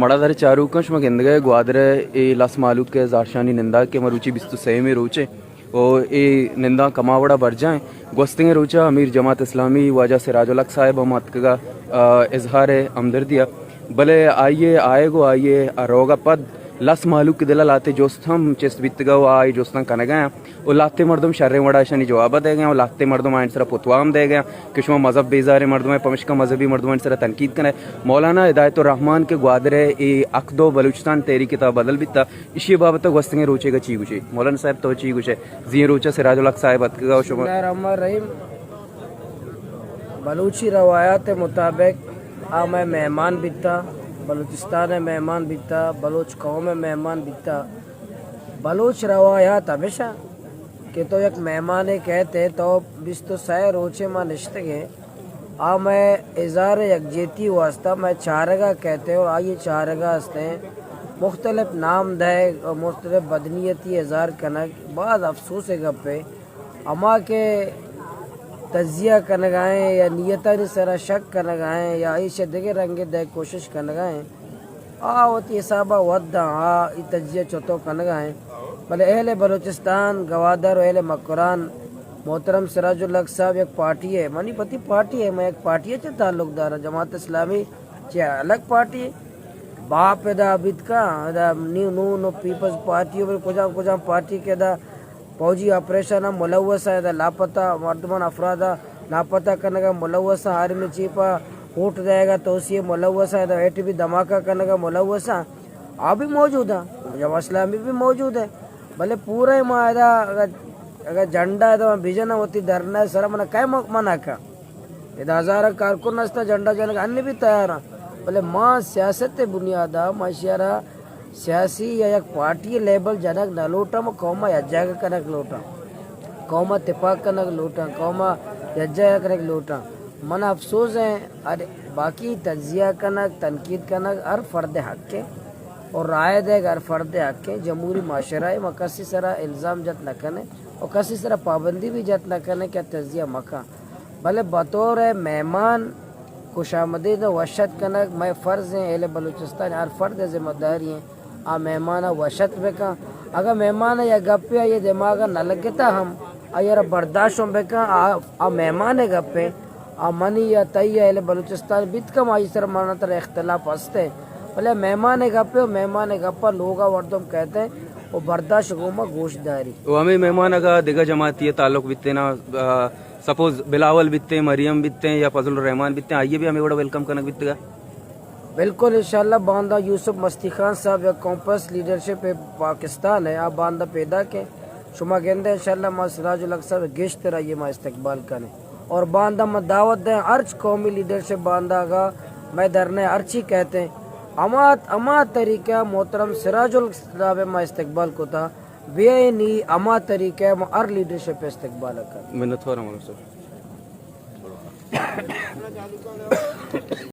ಮಡದರೆ ಚಾರೂಕಂಶ್ ಮಗೆಂದಗೆ ಗ್ವಾದರೆ ಈ ಲಸ್ ಮಾಲೂಕ್ के जारशानी निंदा के मरुचि बिस्तु सही में रोचे ओ ए निंदा कमावड़ा बढ़ जाए गोस्तिंग रोचा अमीर जमात इस्लामी वाजा सिराजुल हक साहिब हम का इजहार हमदर्दिया भले आइए आएगो आइए रोगा पद लस मालूक के दिला लाते जोस्तम चेस बितगा आई जोस्तम कन गए और लाते मर्दम शर्रे मडाशनी जवाब दे गए और लाते मर्दम आइन सरा पुतवाम दे गए किशमा मजहब बेजार मर्दम पमशका मजहबी मर्दम आइन सरा तनकीद कने मौलाना हिदायत रहमान के ग्वादरे ए अकदो बलूचिस्तान तेरी किताब बदल बिता इसी बाबत वस्तंगे रोचेगा चीगुचे मौलाना साहब तो चीगुचे जी रोचा सिराजुल हक साहिब अतगा शुमा रहीम बलूची रवायात मुताबिक आ मैं मेहमान बिता बलूचिस्तान में मेहमान बिता बलोच कौम में मेहमान बिता बलोच रवायात हमेशा कि तो एक मेहमान कहते तो बिस तो सह रोचे माँ निश्तगे आ मैं इज़ार यकजेती वास्ता मैं चारगा कहते और आइए चारगा हंसते मुख्तलिफ नाम दे और मुख्तलिफ बदनीयती इज़ार कनक बाद अफसोस गप्पे अमा के तजिया कन गाएँ या नियता सरा शक कन गाएँ या इसे दिगे रंगे दे कोशिश कन गाएँ होती हिसाबा वद्दा तजिया चौथो कन गाएँ भले अहले बलूचिस्तान गवादर अहले मकुरान मोहतरम सिराजुल हक साहब एक पार्टी है मनी पति पार्टी है मैं एक पार्टी है ताल्लुकदार जमात इस्लामी चे अलग पार्टी है बाप दा अबिद का न्यू नो पीपल्स पार्टी कुछ पार्टी के दा फौजी ऑपरेशन मुलवसा है लापता मर्दमान अफराद लापता करने का मुलवसा आर्मी चीफ उठ जाएगा तो उसी मुलवसा है एट भी धमाका करने का मुलवसा आप भी मौजूद है जमात इस्लामी भी मौजूद है भले पूरा ही मायदा अगर झंडा है तो विजन होती धरना है सर मना क्या मना का ये हज़ार कारकुन नस्ता झंडा जाने का अन्य भी तैयार है भले माँ सियासत बुनियादा माशियारा सियासी या एक पार्टी लेबल जनक न लोटा में कौमा यज्जा कनक लोटा कौमा तिपाक कनक लोटा कौमा यज्जा कनक लोटा मन अफसोस है अरे बाकी तजिया कनक तनकीद कनक हर फ़र्द हक के और राय दे हर फ़र्द हक के जमहूरी माशरा है कसी सरा इल्ज़ाम जत न कने और कसी सरा पाबंदी भी जत न कने क्या तजिया मका भले बतौर है मेहमान खुशामदीद वशत कनक मैं फ़र्ज़ हैं अहले बलूचिस्तान हर फ़र्द ज़िम्मेदारी हैं आ मेहमान वशत बेका अगर मेहमान या गप्पे ये दिमाग न लगता हम यार बर्दाश्त हो बेका आ मेहमान है गप्पे आ मनी या तय अहले बलूचिस्तान बित कम आई सर माना तर इख्तलाफ हंसते भले मेहमान है गप्पे और मेहमान है गप्पा लोग वर्दम कहते हैं वो बर्दाश्त गुमा गोशदारी वो हमें मेहमान अगर दिगा जमाती ताल्लुक बितते ना सपोज बिलावल बितते मरियम बितते या फजल रहमान बितते आइए भी हमें बड़ा वेलकम करना बितगा बिल्कुल इंशाल्लाह बांदा यूसुफ मस्ती खान साहब या कॉम्पस लीडरशिप पाकिस्तान है आप बांदा पैदा के शुमा गेंदे इंशाल्लाह माँ सिराजुल हक साहब गेश्त रहिए माँ इस्तकबाल करें और बांदा में दावत दें अर्च कौमी लीडरशिप बांदा का मैं धरने अर्ची कहते हैं अमा तरीका मोहतरम सिराजुल साहब माँ इस्तकबाल को था बेनी अमा तरीका माँ हर लीडरशिप इस्तकबाल कर मैंने थोड़ा